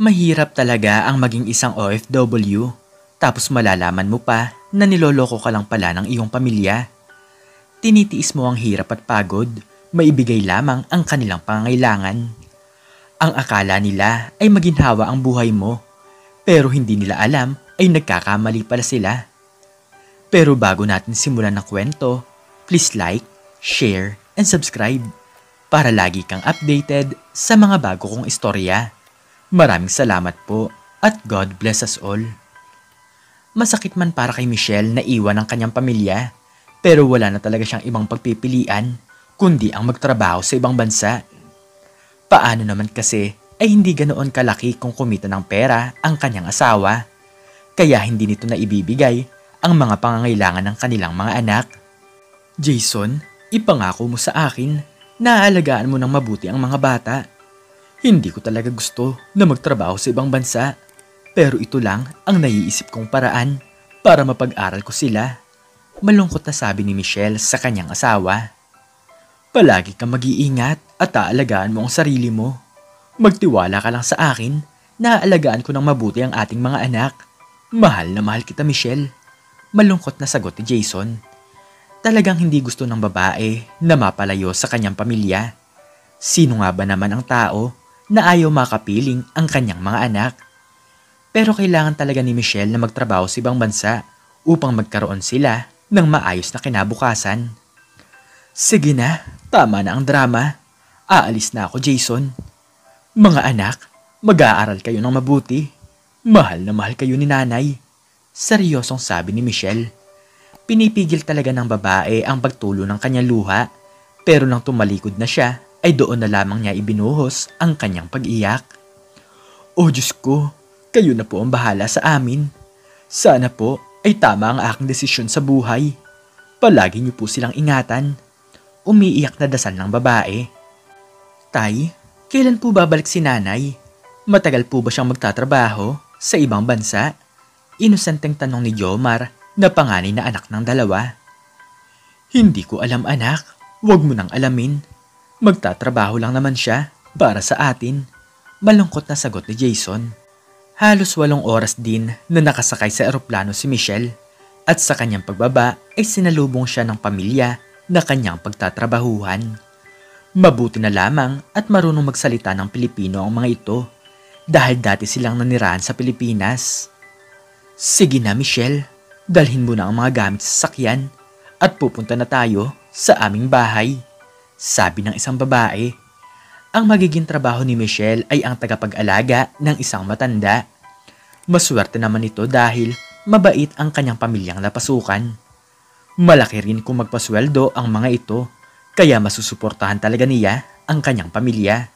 Mahirap talaga ang maging isang OFW, tapos malalaman mo pa na niloloko ka lang pala ng iyong pamilya. Tinitiis mo ang hirap at pagod, maibigay lamang ang kanilang pangangailangan. Ang akala nila ay maginhawa ang buhay mo, pero hindi nila alam ay nagkakamali pala sila. Pero bago natin simulan ang kwento, please like, share, and subscribe para lagi kang updated sa mga bago kong istorya. Maraming salamat po at God bless us all. Masakit man para kay Michelle na iwan ang kanyang pamilya, pero wala na talaga siyang ibang pagpipilian kundi ang magtrabaho sa ibang bansa. Paano naman kasi ay hindi ganoon kalaki kung kumita ng pera ang kanyang asawa, kaya hindi nito na ibibigay ang mga pangangailangan ng kanilang mga anak. Jason, ipangako mo sa akin na aalagaan mo ng mabuti ang mga bata. Hindi ko talaga gusto na magtrabaho sa ibang bansa, pero ito lang ang naiisip kong paraan para mapag-aral ko sila. Malungkot na sabi ni Michelle sa kanyang asawa. Palagi kang mag-iingat at aalagaan mo ang sarili mo. Magtiwala ka lang sa akin na aalagaan ko ng mabuti ang ating mga anak. Mahal na mahal kita, Michelle. Malungkot na sagot ni Jason. Talagang hindi gusto ng babae na mapalayo sa kanyang pamilya. Sino nga ba naman ang tao na ayaw makapiling ang kanyang mga anak? Pero kailangan talaga ni Michelle na magtrabaho sa ibang bansa upang magkaroon sila ng maayos na kinabukasan. Sige na, tama na ang drama. Aalis na ako, Jason. Mga anak, mag-aaral kayo ng mabuti. Mahal na mahal kayo ni nanay. Seryosong sabi ni Michelle. Pinipigil talaga ng babae ang pagtulo ng kanyang luha, pero nang tumalikod na siya, ay doon na lamang niya ibinuhos ang kanyang pag-iyak. Oh Diyos ko, kayo na po ang bahala sa amin. Sana po ay tama ang aking desisyon sa buhay. Palagi niyo po silang ingatan. Umiiyak na dasal ng babae. Tay, kailan po babalik si nanay? Matagal po ba siyang magtatrabaho sa ibang bansa? Inosenteng tanong ni Jomar na panganay na anak ng dalawa. Hindi ko alam, anak. Huwag mo nang alamin. Magtatrabaho lang naman siya para sa atin. Malungkot na sagot ni Jason. Halos 8 oras din na nakasakay sa eroplano si Michelle at sa kanyang pagbaba ay sinalubong siya ng pamilya na kanyang pagtatrabahuhan. Mabuti na lamang at marunong magsalita ng Pilipino ang mga ito dahil dati silang nanirahan sa Pilipinas. Sige na, Michelle, dalhin mo na ang mga gamit sa sasakyan at pupunta na tayo sa aming bahay, sabi ng isang babae. Ang magiging trabaho ni Michelle ay ang tagapag-alaga ng isang matanda. Maswerte naman ito dahil mabait ang kanyang pamilyang napasukan. Malaki rin kung magpasweldo ang mga ito, kaya masusuportahan talaga niya ang kanyang pamilya.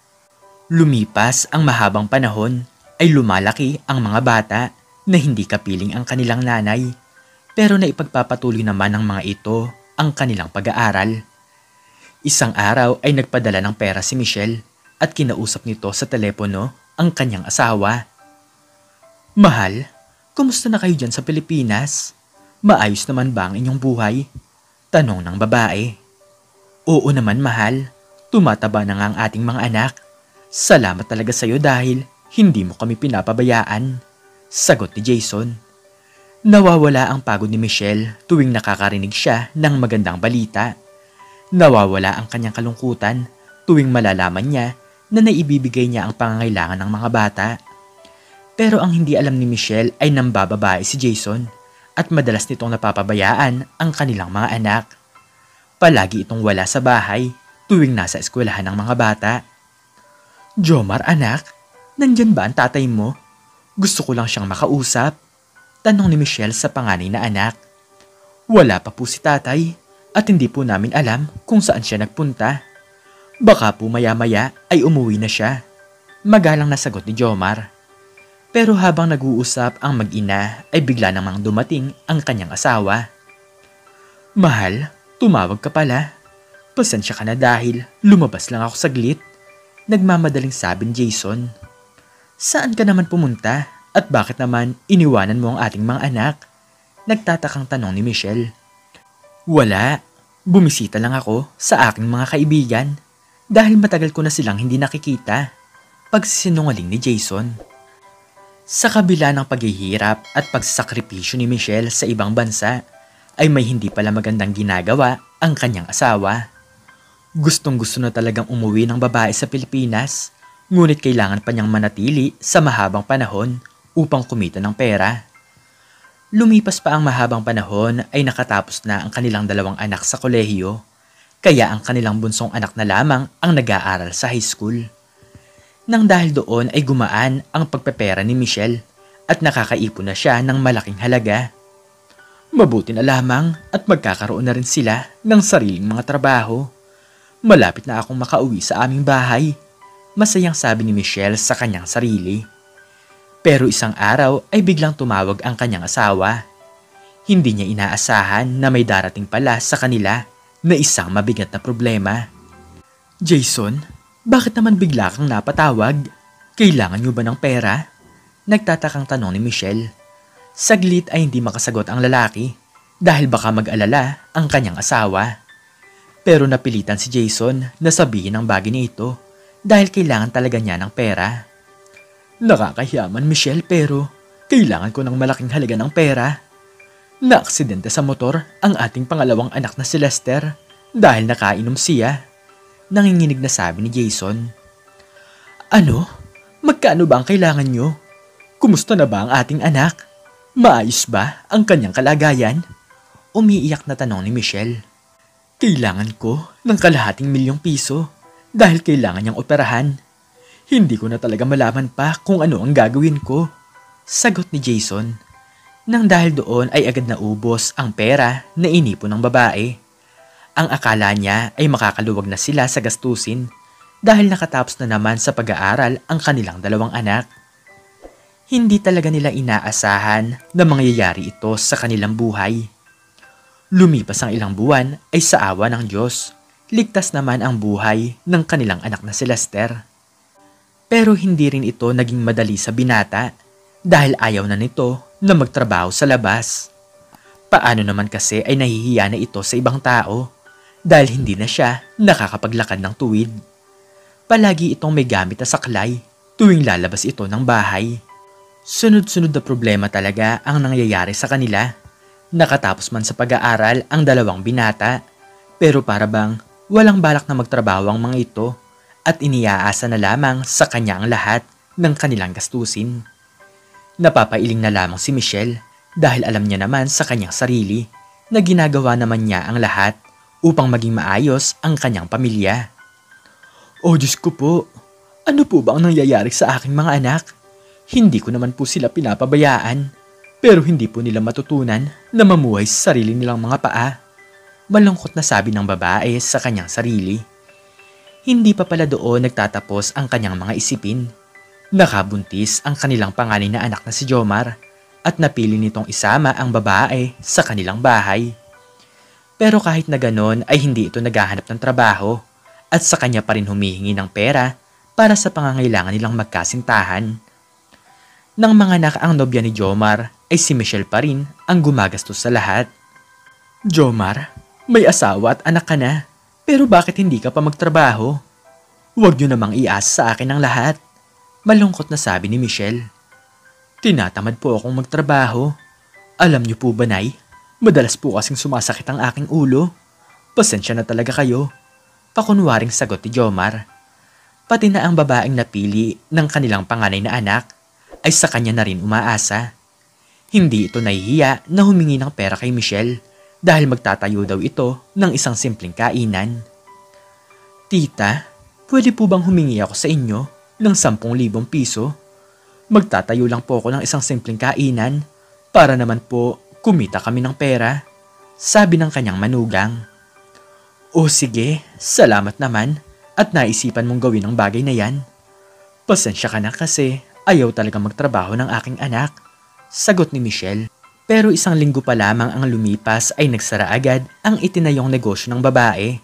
Lumipas ang mahabang panahon ay lumalaki ang mga bata na hindi kapiling ang kanilang nanay, pero naipagpapatuloy naman ng mga ito ang kanilang pag-aaral. Isang araw ay nagpadala ng pera si Michelle at kinausap nito sa telepono ang kanyang asawa. Mahal, kumusta na kayo dyan sa Pilipinas? Maayos naman ba ang inyong buhay? Tanong ng babae. Oo naman, mahal. Tumataba na nga ang ating mga anak. Salamat talaga sa iyo dahil hindi mo kami pinapabayaan, sagot ni Jason. Nawawala ang pagod ni Michelle tuwing nakakarinig siya ng magandang balita. Nawawala ang kanyang kalungkutan tuwing malalaman niya na naibibigay niya ang pangangailangan ng mga bata. Pero ang hindi alam ni Michelle ay nambababae si Jason at madalas nitong napapabayaan ang kanilang mga anak. Palagi itong wala sa bahay tuwing nasa eskwelahan ng mga bata. Jomar, anak, nandyan ba ang tatay mo? Gusto ko lang siyang makausap, tanong ni Michelle sa panganay na anak. Wala pa po si tatay at hindi po namin alam kung saan siya nagpunta. Baka po maya-maya ay umuwi na siya, magalang na sagot ni Jomar. Pero habang nag-uusap ang mag-ina ay bigla namang dumating ang kanyang asawa. Mahal, tumawag ka pala. Pasensya ka na dahil lumabas lang ako saglit, nagmamadaling sabi ni Jason. Saan ka naman pumunta at bakit naman iniwanan mo ang ating mga anak? Nagtatakang tanong ni Michelle. Wala, bumisita lang ako sa aking mga kaibigan dahil matagal ko na silang hindi nakikita. Pagsisinungaling ni Jason. Sa kabila ng paghihirap at pagsasakripisyo ni Michelle sa ibang bansa, ay may hindi pala magandang ginagawa ang kanyang asawa. Gustong-gusto na talagang umuwi ng babae sa Pilipinas, ngunit kailangan pa niyang manatili sa mahabang panahon upang kumita ng pera. Lumipas pa ang mahabang panahon ay nakatapos na ang kanilang dalawang anak sa kolehiyo, kaya ang kanilang bunsong anak na lamang ang nag-aaral sa high school. Nang dahil doon ay gumaan ang pagpepera ni Michelle at nakakaipon na siya ng malaking halaga. Mabuti na lamang at magkakaroon na rin sila ng sariling mga trabaho. Malapit na akong makauwi sa aming bahay, masayang sabi ni Michelle sa kanyang sarili. Pero isang araw ay biglang tumawag ang kanyang asawa. Hindi niya inaasahan na may darating pala sa kanila na isang mabigat na problema. Jason, bakit naman bigla kang napatawag? Kailangan niyo ba ng pera? Nagtatakang tanong ni Michelle. Saglit ay hindi makasagot ang lalaki dahil baka mag-alala ang kanyang asawa. Pero napilitan si Jason na sabihin ang bagay na ito dahil kailangan talaga niya ng pera. Nakakahiyaman, Michelle, pero kailangan ko ng malaking halaga ng pera. Naaksidente sa motor ang ating pangalawang anak na si Lester dahil nakainom siya. Nanginginig na sabi ni Jason. Ano? Magkano ba ang kailangan nyo? Kumusta na ba ang ating anak? Maayos ba ang kanyang kalagayan? Umiiyak na tanong ni Michelle. Kailangan ko ng ₱250,000 dahil kailangan niyang operahan. Hindi ko na talaga malaman pa kung ano ang gagawin ko. Sagot ni Jason. Nang dahil doon ay agad naubos ang pera na inipon ng babae. Ang akala niya ay makakaluwag na sila sa gastusin dahil nakatapos na naman sa pag-aaral ang kanilang dalawang anak. Hindi talaga nila inaasahan na mangyayari ito sa kanilang buhay. Lumipas ang ilang buwan ay sa awa ng Diyos, ligtas naman ang buhay ng kanilang anak na si Lester. Pero hindi rin ito naging madali sa binata dahil ayaw na nito na magtrabaho sa labas. Paano naman kasi ay nahihiya na ito sa ibang tao dahil hindi na siya nakakapaglakad ng tuwid. Palagi itong may gamit na saklay tuwing lalabas ito ng bahay. Sunod-sunod na problema talaga ang nangyayari sa kanila. Nakatapos man sa pag-aaral ang dalawang binata, pero para bang walang balak na magtrabaho ang mga ito at iniaasa na lamang sa kanya ang lahat ng kanilang gastusin. Napapailing na lamang si Michelle dahil alam niya naman sa kanyang sarili na ginagawa naman niya ang lahat upang maging maayos ang kanyang pamilya. Oh Diyos ko po, ano po ba ang nangyayari sa aking mga anak? Hindi ko naman po sila pinapabayaan, pero hindi po nila matutunan na mamuhay sa sarili nilang mga paa. Malungkot na sabi ng babae sa kanyang sarili. Hindi pa pala doon nagtatapos ang kanyang mga isipin. Nakabuntis ang kanilang panganay na anak na si Jomar at napili nitong isama ang babae sa kanilang bahay. Pero kahit na ganon ay hindi ito naghahanap ng trabaho at sa kanya pa rin humihingi ng pera para sa pangangailangan nilang magkasintahan. Nang manganak ang nobya ni Jomar ay si Michelle pa rin ang gumagastos sa lahat. Jomar, may asawa at anak ka na. Pero bakit hindi ka pa magtrabaho? Huwag niyo namang iasa sa akin ang lahat. Malungkot na sabi ni Michelle. Tinatamad po akong magtrabaho. Alam niyo po ba, Nay? Madalas po kasing sumasakit ang aking ulo. Pasensya na talaga kayo. Pakunwaring sagot ni Jomar. Pati na ang babaeng napili ng kanilang panganay na anak ay sa kanya na rin umaasa. Hindi ito nahihiya na humingi ng pera kay Michelle dahil magtatayo daw ito ng isang simpleng kainan. Tita, pwede po bang humingi ako sa inyo ng ₱10,000? Magtatayo lang po ako ng isang simpleng kainan para naman po kumita kami ng pera, sabi ng kanyang manugang. O sige, salamat naman at naisipan mong gawin ang bagay na yan. Pasensya ka na kasi ayaw talaga magtrabaho ng aking anak, sagot ni Michelle. Pero isang linggo pa lamang ang lumipas ay nagsara agad ang itinayong negosyo ng babae.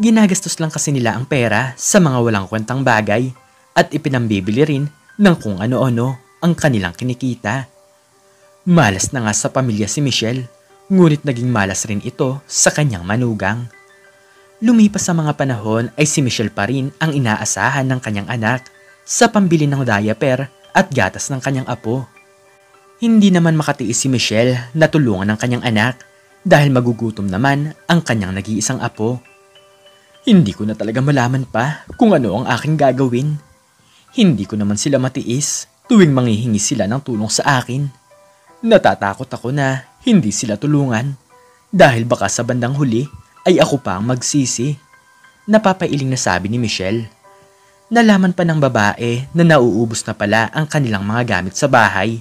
Ginagastos lang kasi nila ang pera sa mga walang kwentang bagay at ipinambibili rin ng kung ano-ano ang kanilang kinikita. Malas na nga sa pamilya si Michelle, ngunit naging malas rin ito sa kanyang manugang. Lumipas sa mga panahon ay si Michelle pa rin ang inaasahan ng kanyang anak sa pambili ng diaper at gatas ng kanyang apo. Hindi naman makatiis si Michelle na tulungan ng kanyang anak dahil magugutom naman ang kanyang nag-iisang apo. Hindi ko na talaga malaman pa kung ano ang aking gagawin. Hindi ko naman sila matiis tuwing manghihingi sila ng tulong sa akin. Natatakot ako na hindi sila tulungan dahil baka sa bandang huli ay ako pa ang magsisi. Napapailing na sabi ni Michelle. Nalaman pa ng babae na nauubos na pala ang kanilang mga gamit sa bahay.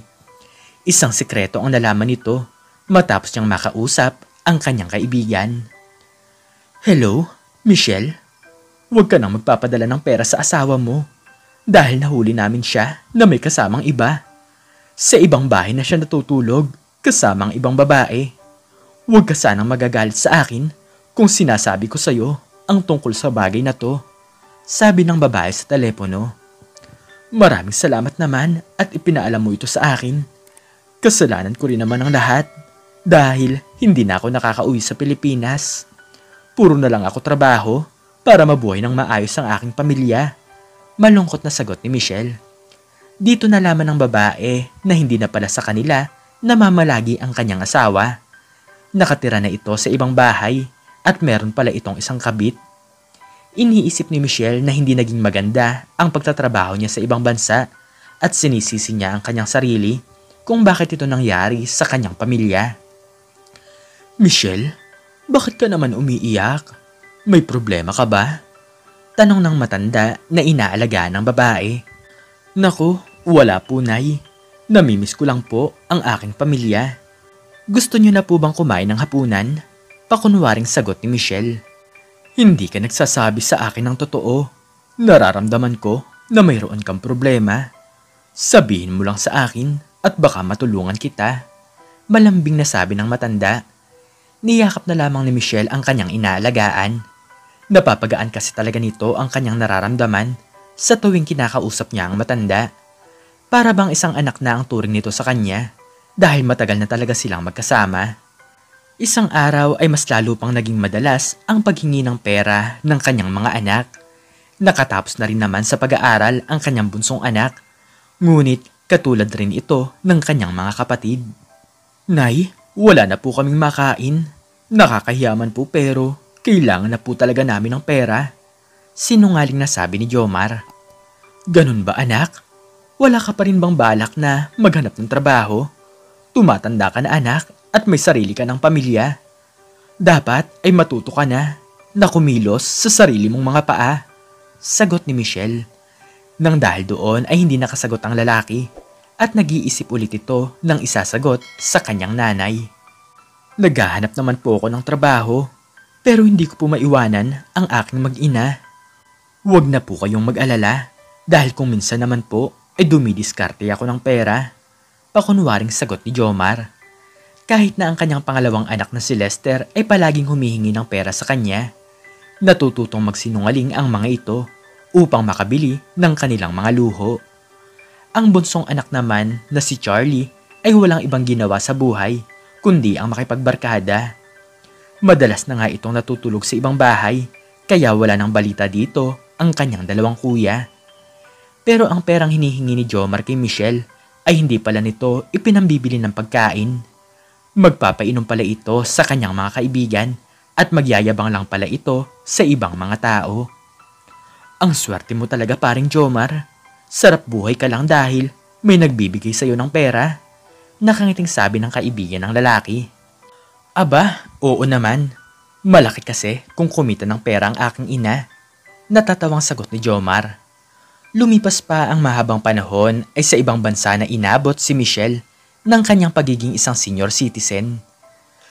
Isang sikreto ang nalaman nito matapos niyang makausap ang kanyang kaibigan. Hello, Michelle? Huwag ka nang magpapadala ng pera sa asawa mo dahil nahuli namin siya na may kasamang iba. Sa ibang bahay na siya natutulog kasamang ibang babae. Huwag ka sanang magagalit sa akin kung sinasabi ko sa'yo ang tungkol sa bagay na to, sabi ng babae sa telepono. Maraming salamat naman at ipinaalam mo ito sa akin. Kasalanan ko rin naman ang lahat dahil hindi na ako nakakauwi sa Pilipinas. Puro na lang ako trabaho para mabuhay ng maayos ang aking pamilya. Malungkot na sagot ni Michelle. Dito nalaman ng babae na hindi na pala sa kanila namamalagi ang kanyang asawa. Nakatira na ito sa ibang bahay at meron pala itong isang kabit. Iniisip ni Michelle na hindi naging maganda ang pagtatrabaho niya sa ibang bansa at sinisisi niya ang kanyang sarili kung bakit ito nangyari sa kanyang pamilya. Michelle, bakit ka naman umiiyak? May problema ka ba? Tanong ng matanda na inaalagaan ng babae. Naku, wala po, Nay. Namimiss ko lang po ang aking pamilya. Gusto niyo na po bang kumain ng hapunan? Pakunwaring sagot ni Michelle. Hindi ka nagsasabi sa akin ng totoo. Nararamdaman ko na mayroon kang problema. Sabihin mo lang sa akin at baka matulungan kita. Malambing na sabi ng matanda. Niyakap na lamang ni Michelle ang kanyang inaalagaan. Napapagaan kasi talaga nito ang kanyang nararamdaman sa tuwing kinakausap niya ang matanda. Para bang isang anak na ang turing nito sa kanya dahil matagal na talaga silang magkasama. Isang araw ay mas lalo pang naging madalas ang paghingi ng pera ng kanyang mga anak. Nakatapos na rin naman sa pag-aaral ang kanyang bunsong anak. Ngunit katulad rin ito ng kanyang mga kapatid. Nay, wala na po kaming makain. Nakakahiyaman po pero kailangan na po talaga namin ng pera. Sinungaling na sabi ni Jomar. Ganun ba anak? Wala ka pa rin bang balak na maghanap ng trabaho? Tumatanda ka na anak at may sarili ka ng pamilya. Dapat ay matuto ka na kumilos sa sarili mong mga paa. Sagot ni Michelle. Nang dahil doon ay hindi nakasagot ang lalaki at nag-iisip ulit ito ng isasagot sa kanyang nanay. Naghahanap naman po ako ng trabaho pero hindi ko po maiwanan ang aking mag-ina. Huwag na po kayong mag-alala dahil kung minsan naman po ay dumidiskarte ako ng pera. Pakunwaring sagot ni Jomar. Kahit na ang kanyang pangalawang anak na si Lester ay palaging humihingi ng pera sa kanya, natututong magsinungaling ang mga ito upang makabili ng kanilang mga luho. Ang bunsong anak naman na si Charlie ay walang ibang ginawa sa buhay kundi ang makipagbarkada. Madalas na nga itong natutulog sa ibang bahay kaya wala nang balita dito ang kanyang dalawang kuya. Pero ang perang hinihingi ni Jomar kay Michelle ay hindi pala nito ipinambibili ng pagkain. Magpapainom pala ito sa kanyang mga kaibigan at magyayabang lang pala ito sa ibang mga tao. Ang swerte mo talaga paring Jomar. Sarap buhay ka lang dahil may nagbibigay sa iyo ng pera. Nakangiting sabi ng kaibigan ng lalaki. Aba, oo naman. Malaki kasi kung kumita ng pera ang aking ina. Natatawang sagot ni Jomar. Lumipas pa ang mahabang panahon ay sa ibang bansa na inabot si Michelle ng kanyang pagiging isang senior citizen.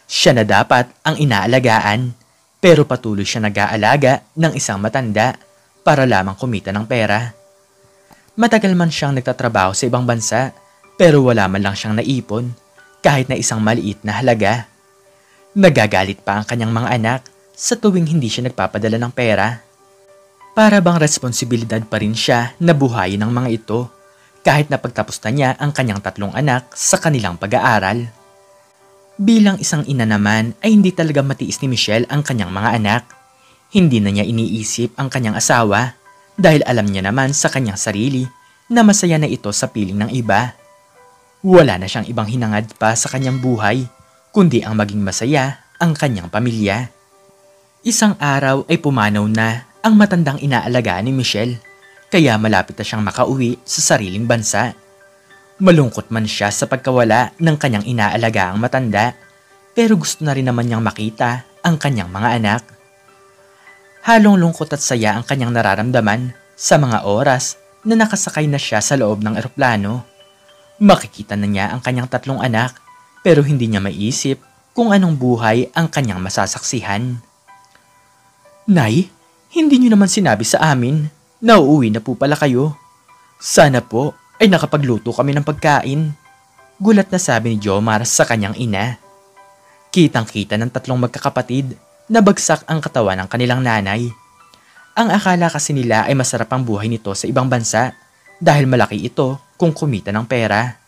Siya na dapat ang inaalagaan pero patuloy siya nag-aalaga ng isang matanda para lamang kumita ng pera. Matagal man siyang nagtatrabaho sa ibang bansa pero wala man lang siyang naipon kahit na isang maliit na halaga. Nagagalit pa ang kanyang mga anak sa tuwing hindi siya nagpapadala ng pera. Para bang responsibilidad pa rin siya na buhayin ng mga ito kahit na pagtapos na niya ang kanyang 3 anak sa kanilang pag-aaral. Bilang isang ina naman ay hindi talaga matiis ni Michelle ang kanyang mga anak. Hindi na niya iniisip ang kanyang asawa dahil alam niya naman sa kanyang sarili na masaya na ito sa piling ng iba. Wala na siyang ibang hinangad pa sa kanyang buhay, kundi ang maging masaya ang kanyang pamilya. Isang araw ay pumanaw na ang matandang inaalagaan ni Michelle, kaya malapit na siyang makauwi sa sariling bansa. Malungkot man siya sa pagkawala ng kanyang inaalagaang matanda, pero gusto na rin naman niyang makita ang kanyang mga anak. Halong lungkot at saya ang kanyang nararamdaman sa mga oras na nakasakay na siya sa loob ng eroplano. Makikita na niya ang kanyang 3 anak, pero hindi niya maisip kung anong buhay ang kanyang masasaksihan. Nay, hindi niyo naman sinabi sa amin na uuwi na po pala kayo. Sana po ay nakapagluto kami ng pagkain. Gulat na sabi ni Jomar sa kanyang ina. Kitang-kita ng 3 magkakapatid na bagsak ang katawan ng kanilang nanay. Ang akala kasi nila ay masarap ang buhay nito sa ibang bansa dahil malaki ito kung kumita ng pera.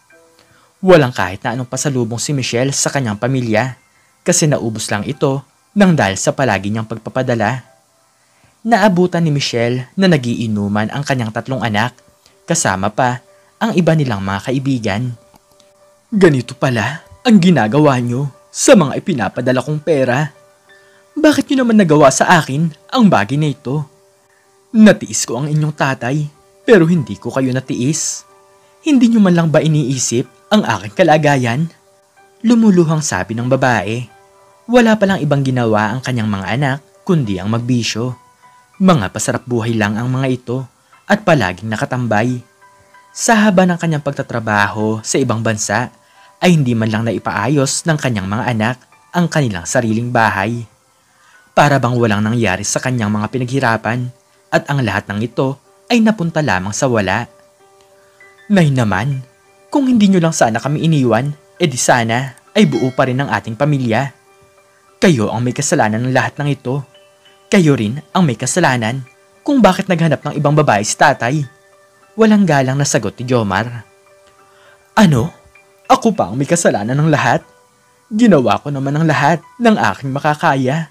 Walang kahit na anong pasalubong si Michelle sa kanyang pamilya kasi naubos lang ito nang dahil sa palagi niyang pagpapadala. Naabutan ni Michelle na nagiinuman ang kanyang 3 anak, kasama pa ang iba nilang mga kaibigan. Ganito pala ang ginagawa niyo sa mga ipinapadala kong pera. Bakit niyo naman nagawa sa akin ang bagay na ito? Natiis ko ang inyong tatay, pero hindi ko kayo natiis. Hindi niyo man lang ba iniisip ang aking kalagayan? Lumuluhang sabi ng babae. Wala palang ibang ginawa ang kanyang mga anak kundi ang magbisyo. Mga pasarap buhay lang ang mga ito at palaging nakatambay. Sa haba ng kanyang pagtatrabaho sa ibang bansa ay hindi man lang naipaayos ng kanyang mga anak ang kanilang sariling bahay. Para bang walang nangyari sa kanyang mga pinaghirapan at ang lahat ng ito ay napunta lamang sa wala. Nay naman, kung hindi nyo lang sana kami iniwan, edi sana ay buo pa rin ang ating pamilya. Kayo ang may kasalanan ng lahat ng ito. Kayo rin ang may kasalanan kung bakit naghanap ng ibang babae si tatay. Walang galang na sagot ni Jomar. Ano? Ako pa ang may kasalanan ng lahat? Ginawa ko naman ang lahat ng aking makakaya.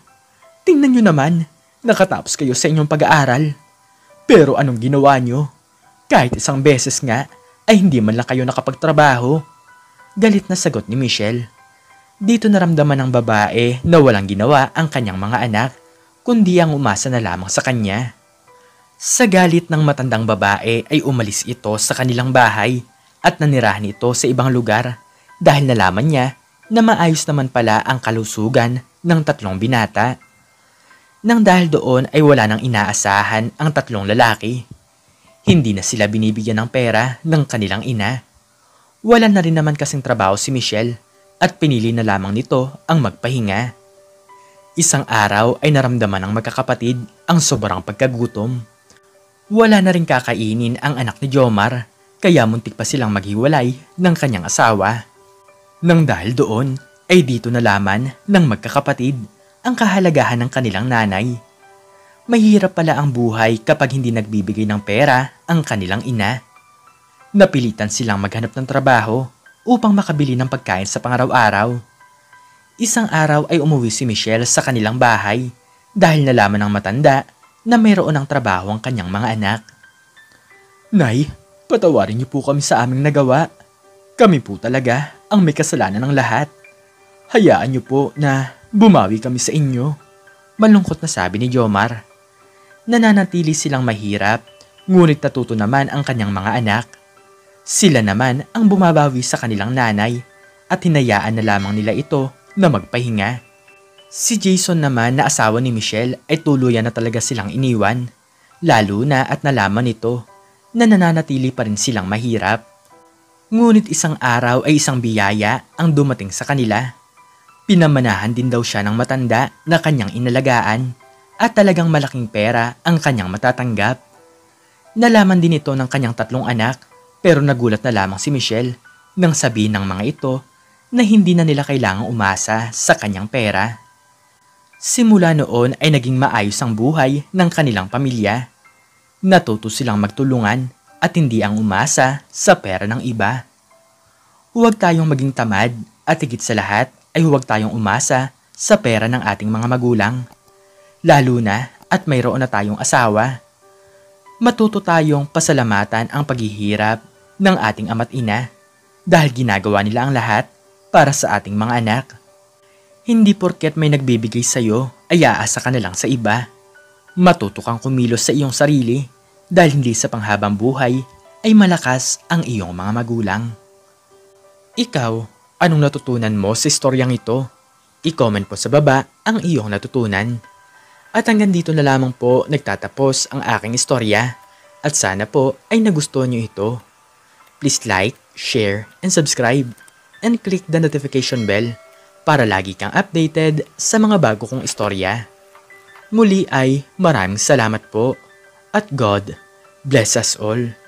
Tingnan nyo naman, nakatapos kayo sa inyong pag-aaral. Pero anong ginawa nyo? Kahit isang beses nga, ay hindi man lang kayo nakapagtrabaho. Galit na sagot ni Michelle. Dito naramdaman ng babae na walang ginawa ang kanyang mga anak, kundi ang umasa na lamang sa kanya. Sa galit ng matandang babae ay umalis ito sa kanilang bahay at nanirahan ito sa ibang lugar dahil nalaman niya na maayos naman pala ang kalusugan ng 3 binata. Nang dahil doon ay wala nang inaasahan ang 3 lalaki. Hindi na sila binibigyan ng pera ng kanilang ina. Wala na rin naman kasing trabaho si Michelle at pinili na lamang nito ang magpahinga. Isang araw ay naramdaman ng magkakapatid ang sobrang pagkagutom. Wala na rin kakainin ang anak ni Jomar, kaya muntik pa silang maghiwalay ng kanyang asawa. Nang dahil doon, ay dito nalaman ng magkakapatid ang kahalagahan ng kanilang nanay. Mahirap pala ang buhay kapag hindi nagbibigay ng pera ang kanilang ina. Napilitan silang maghanap ng trabaho upang makabili ng pagkain sa pangaraw-araw. Isang araw ay umuwi si Michelle sa kanilang bahay dahil nalaman ng matanda na mayroon ng trabaho ang kanyang mga anak. Nay, patawarin niyo po kami sa aming nagawa. Kami po talaga ang may kasalanan ng lahat. Hayaan niyo po na bumawi kami sa inyo. Malungkot na sabi ni Jomar. Nananatili silang mahirap, ngunit natuto naman ang kanyang mga anak. Sila naman ang bumabawi sa kanilang nanay at hinayaan na lamang nila ito na magpahinga. Si Jason naman na asawa ni Michelle ay tuluyan na talaga silang iniwan, lalo na at nalaman nito na nananatili pa rin silang mahirap. Ngunit isang araw ay isang biyaya ang dumating sa kanila. Pinamanahan din daw siya ng matanda na kanyang inalagaan at talagang malaking pera ang kanyang matatanggap. Nalaman din ito ng kanyang 3 anak pero nagulat na lamang si Michelle nang sabihin ng mga ito na hindi na nila kailangang umasa sa kanyang pera. Simula noon ay naging maayos ang buhay ng kanilang pamilya. Natuto silang magtulungan at hindi ang umasa sa pera ng iba. Huwag tayong maging tamad at higit sa lahat ay huwag tayong umasa sa pera ng ating mga magulang. Lalo na at mayroon na tayong asawa. Matuto tayong pasalamatan ang paghihirap ng ating ama't ina dahil ginagawa nila ang lahat para sa ating mga anak. Hindi porket may nagbibigay sa'yo ay aasa ka na lang sa iba. Matuto kang kumilos sa iyong sarili dahil hindi sa panghabang buhay ay malakas ang iyong mga magulang. Ikaw, anong natutunan mo sa istoryang ito? I-comment po sa baba ang iyong natutunan. At hanggang dito na lamang po nagtatapos ang aking istorya. At sana po ay nagustuhan niyo ito. Please like, share, and subscribe. And click the notification bell para lagi kang updated sa mga bago kong istorya. Muli ay maraming salamat po. At God bless us all.